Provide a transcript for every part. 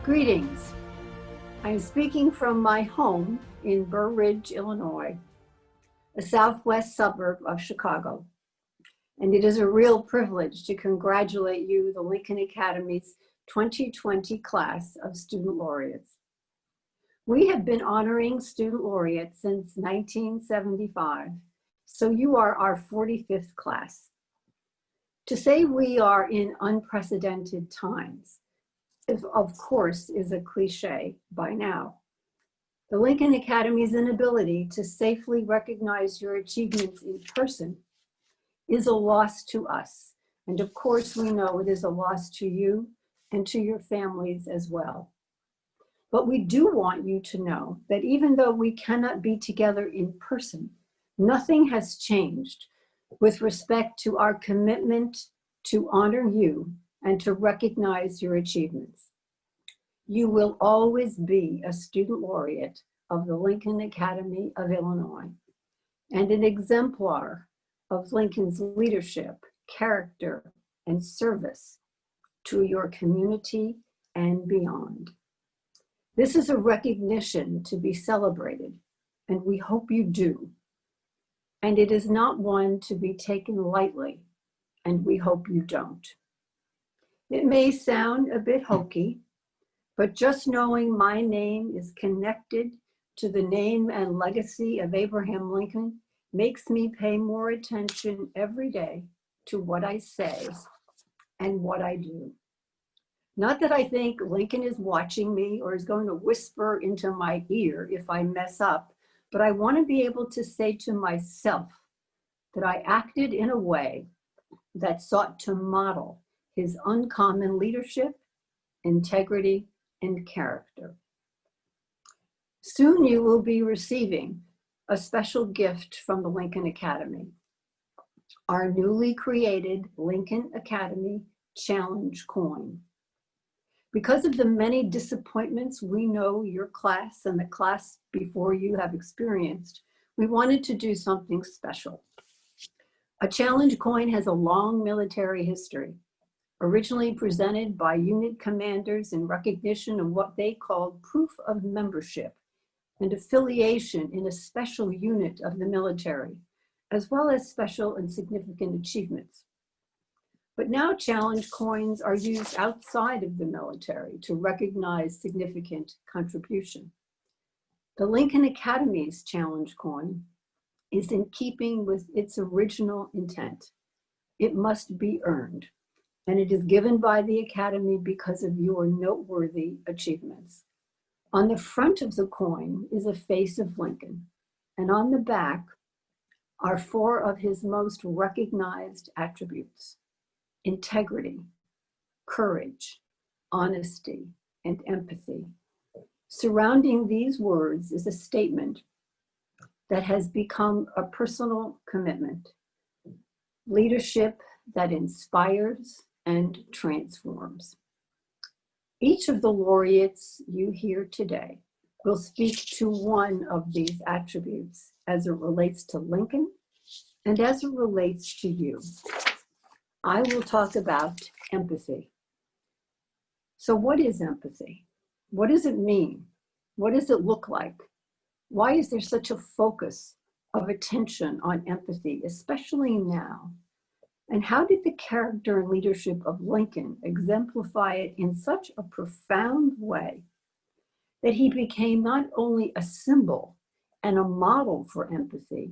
Greetings. I'm speaking from my home in Burr Ridge, Illinois, a southwest suburb of Chicago. And it is a real privilege to congratulate you, the Lincoln Academy's 2020 class of student laureates. We have been honoring student laureates since 1975, so you are our 45th class. To say we are in unprecedented times, of course, is a cliche by now. The Lincoln Academy's inability to safely recognize your achievements in person is a loss to us. And of course, we know it is a loss to you and to your families as well. But we do want you to know that even though we cannot be together in person, nothing has changed with respect to our commitment to honor you and to recognize your achievements. You will always be a student laureate of the Lincoln Academy of Illinois and an exemplar of Lincoln's leadership, character, and service to your community and beyond. This is a recognition to be celebrated, and we hope you do. And it is not one to be taken lightly, and we hope you don't. It may sound a bit hokey, but just knowing my name is connected to the name and legacy of Abraham Lincoln makes me pay more attention every day to what I say and what I do. Not that I think Lincoln is watching me or is going to whisper into my ear if I mess up, but I want to be able to say to myself that I acted in a way that sought to model his uncommon leadership, integrity, and character. Soon you will be receiving a special gift from the Lincoln Academy, our newly created Lincoln Academy Challenge Coin. Because of the many disappointments we know your class and the class before you have experienced, we wanted to do something special. A challenge coin has a long military history, originally presented by unit commanders in recognition of what they called proof of membership and affiliation in a special unit of the military, as well as special and significant achievements. But now challenge coins are used outside of the military to recognize significant contribution. The Lincoln Academy's challenge coin is in keeping with its original intent. It must be earned, and it is given by the Academy because of your noteworthy achievements. On the front of the coin is a face of Lincoln, and on the back are 4 of his most recognized attributes: integrity, courage, honesty, and empathy. Surrounding these words is a statement that has become a personal commitment: leadership that inspires and transforms. Each of the laureates you hear today will speak to one of these attributes as it relates to Lincoln and as it relates to you. I will talk about empathy. So what is empathy? What does it mean? What does it look like? Why is there such a focus of attention on empathy, especially now? And how did the character and leadership of Lincoln exemplify it in such a profound way that he became not only a symbol and a model for empathy,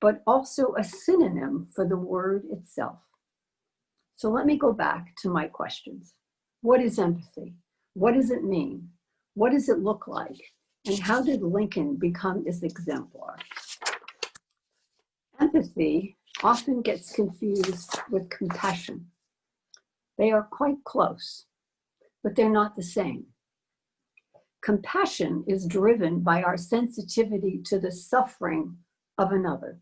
but also a synonym for the word itself? So let me go back to my questions. What is empathy? What does it mean? What does it look like? And how did Lincoln become its exemplar? Empathy often gets confused with compassion. They are quite close, but they're not the same. Compassion is driven by our sensitivity to the suffering of another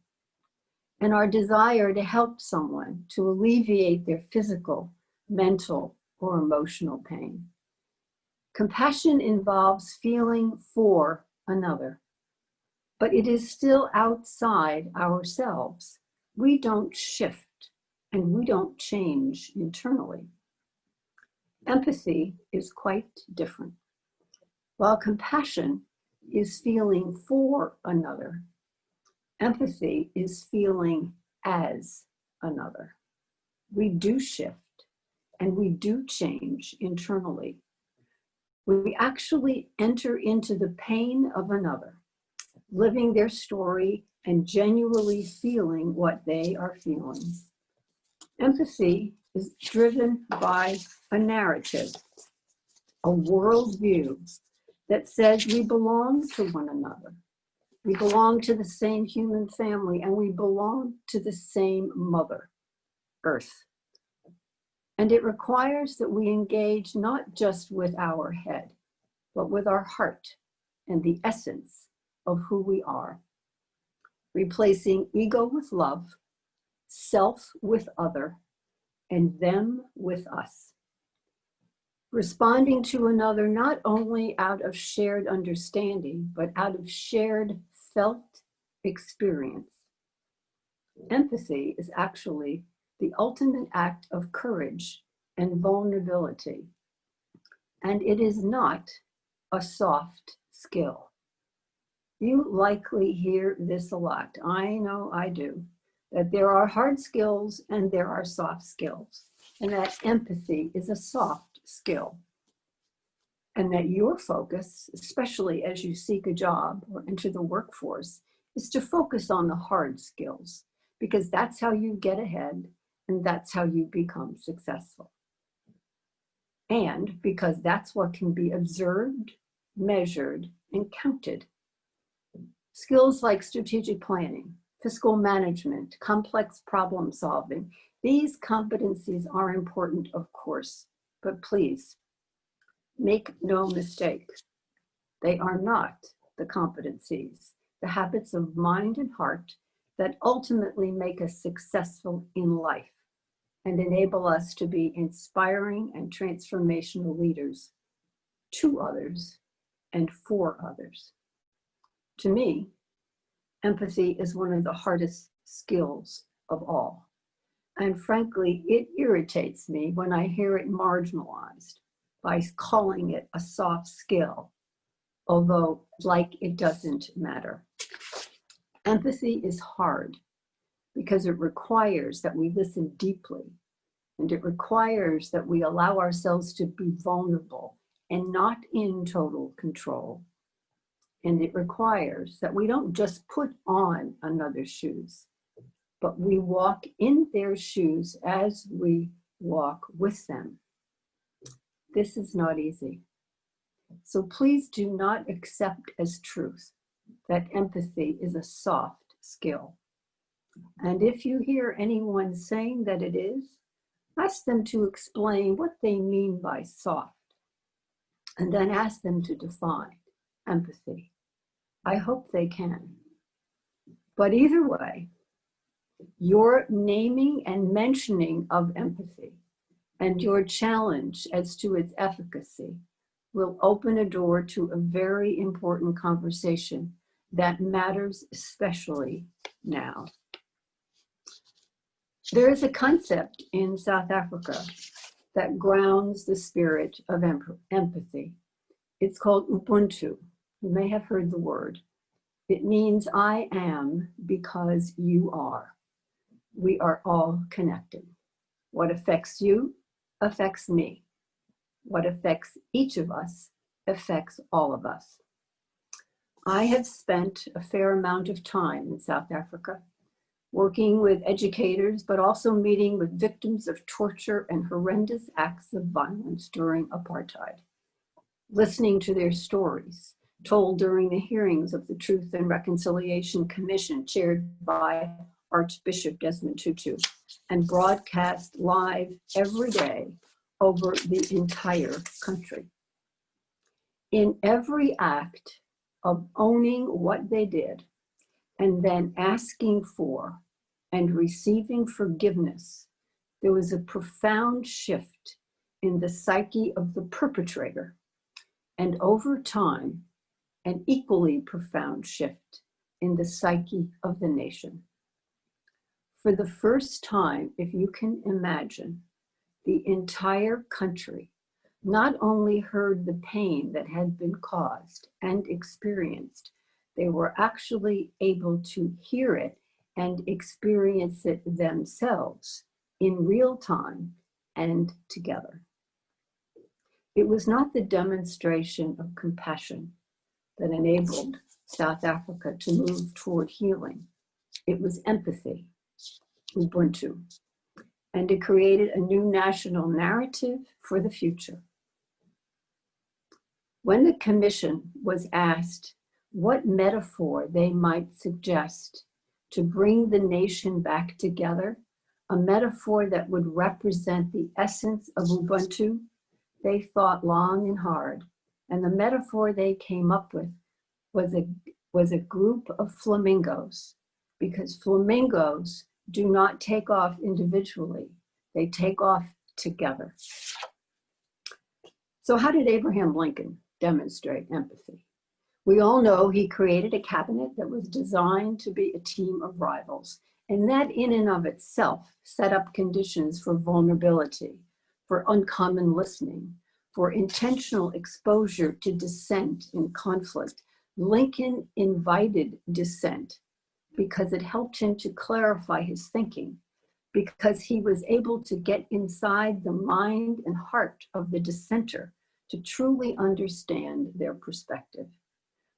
and our desire to help someone to alleviate their physical, mental, or emotional pain. Compassion involves feeling for another, but it is still outside ourselves. We don't shift and we don't change internally. Empathy is quite different. While compassion is feeling for another, empathy is feeling as another. We do shift and we do change internally. We actually enter into the pain of another, living their story and genuinely feeling what they are feeling. Empathy is driven by a narrative, a worldview that says we belong to one another. We belong to the same human family, and we belong to the same mother, Earth. And it requires that we engage not just with our head, but with our heart and the essence of who we are, replacing ego with love, self with other, and them with us. Responding to another not only out of shared understanding, but out of shared felt experience. Empathy is actually the ultimate act of courage and vulnerability. And it is not a soft skill. You likely hear this a lot. I know I do. That there are hard skills and there are soft skills. And that empathy is a soft skill. And that your focus, especially as you seek a job or enter the workforce, is to focus on the hard skills, because that's how you get ahead and that's how you become successful. And because that's what can be observed, measured, and counted. Skills like strategic planning, fiscal management, complex problem solving, these competencies are important, of course, but please, make no mistake, they are not the competencies, the habits of mind and heart that ultimately make us successful in life and enable us to be inspiring and transformational leaders to others and for others. To me, empathy is one of the hardest skills of all. And frankly, it irritates me when I hear it marginalized by calling it a soft skill, although like it doesn't matter. Empathy is hard because it requires that we listen deeply, and it requires that we allow ourselves to be vulnerable and not in total control. And it requires that we don't just put on another's shoes, but we walk in their shoes as we walk with them. This is not easy. So please do not accept as truth that empathy is a soft skill. And if you hear anyone saying that it is, ask them to explain what they mean by soft, and then ask them to define empathy. I hope they can. But either way, your naming and mentioning of empathy and your challenge as to its efficacy will open a door to a very important conversation that matters especially now. There is a concept in South Africa that grounds the spirit of empathy. It's called Ubuntu. You may have heard the word. It means I am because you are. We are all connected. What affects you affects me. What affects each of us affects all of us. I have spent a fair amount of time in South Africa, working with educators, but also meeting with victims of torture and horrendous acts of violence during apartheid, listening to their stories told during the hearings of the Truth and Reconciliation Commission chaired by Archbishop Desmond Tutu, and broadcast live every day over the entire country. In every act of owning what they did and then asking for and receiving forgiveness, there was a profound shift in the psyche of the perpetrator, and over time, an equally profound shift in the psyche of the nation. For the first time, if you can imagine, the entire country not only heard the pain that had been caused and experienced, they were actually able to hear it and experience it themselves in real time and together. It was not the demonstration of compassion that enabled South Africa to move toward healing. It was empathy, Ubuntu, and it created a new national narrative for the future. When the commission was asked what metaphor they might suggest to bring the nation back together, a metaphor that would represent the essence of Ubuntu, they thought long and hard. And the metaphor they came up with was a group of flamingos, because flamingos do not take off individually, they take off together. So how did Abraham Lincoln demonstrate empathy? We all know he created a cabinet that was designed to be a team of rivals, and that in and of itself set up conditions for vulnerability, for uncommon listening, for intentional exposure to dissent and conflict. Lincoln invited dissent because it helped him to clarify his thinking, because he was able to get inside the mind and heart of the dissenter to truly understand their perspective.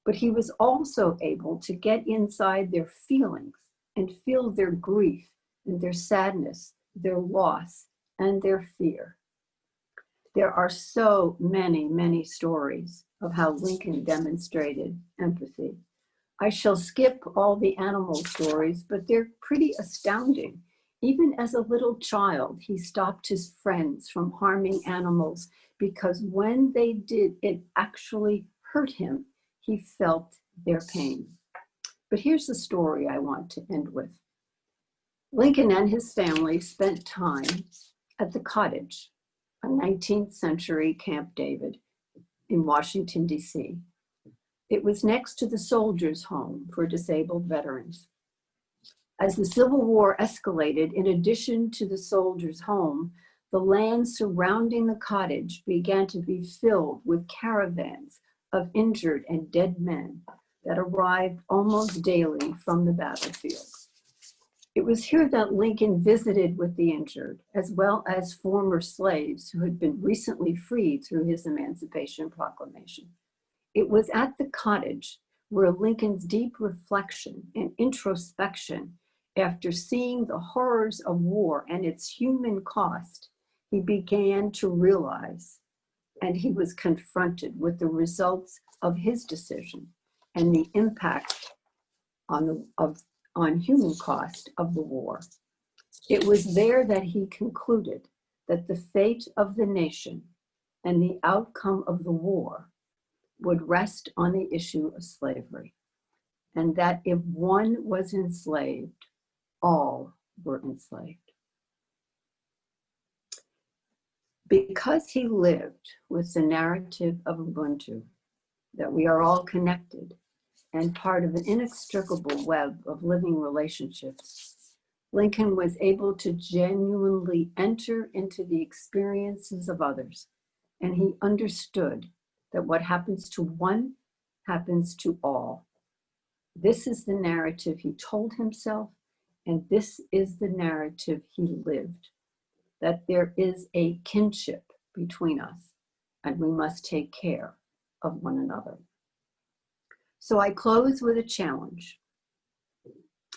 But he was also able to get inside their feelings and feel their grief and their sadness, their loss, and their fear. There are so many, many stories of how Lincoln demonstrated empathy. I shall skip all the animal stories, but they're pretty astounding. Even as a little child, he stopped his friends from harming animals because when they did, it actually hurt him. He felt their pain. But here's the story I want to end with. Lincoln and his family spent time at the Cottage, a 19th century Camp David in Washington, D.C. It was next to the Soldiers' Home for disabled veterans. As the Civil War escalated, in addition to the Soldiers' Home, the land surrounding the cottage began to be filled with caravans of injured and dead men that arrived almost daily from the battlefield. It was here that Lincoln visited with the injured, as well as former slaves who had been recently freed through his Emancipation Proclamation. It was at the Cottage where Lincoln's deep reflection and introspection, after seeing the horrors of war and its human cost, he began to realize, and he was confronted with the results of his decision and the impact on human cost of the war. It was there that he concluded that the fate of the nation and the outcome of the war would rest on the issue of slavery, and that if one was enslaved, all were enslaved. Because he lived with the narrative of Ubuntu, that we are all connected and part of an inextricable web of living relationships, Lincoln was able to genuinely enter into the experiences of others, and he understood that what happens to one happens to all. This is the narrative he told himself, and this is the narrative he lived, that there is a kinship between us, and we must take care of one another. So I close with a challenge.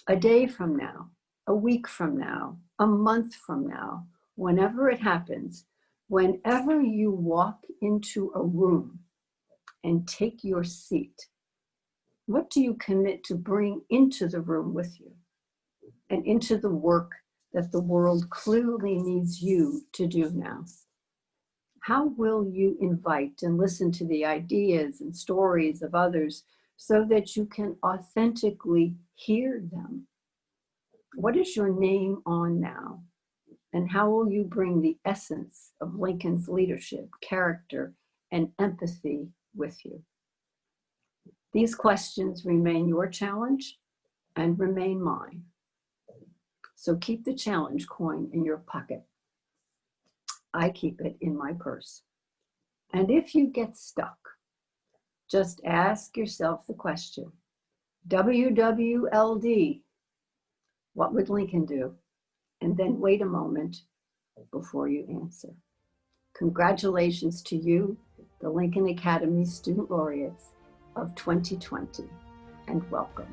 A day from now, a week from now, a month from now, whenever it happens, whenever you walk into a room and take your seat, what do you commit to bring into the room with you and into the work that the world clearly needs you to do now? How will you invite and listen to the ideas and stories of others so that you can authentically hear them? What is your name on now? And how will you bring the essence of Lincoln's leadership, character, and empathy with you? These questions remain your challenge and remain mine. So keep the challenge coin in your pocket. I keep it in my purse. And if you get stuck, just ask yourself the question, WWLD, what would Lincoln do? And then wait a moment before you answer. Congratulations to you, the Lincoln Academy Student Laureates of 2020, and welcome.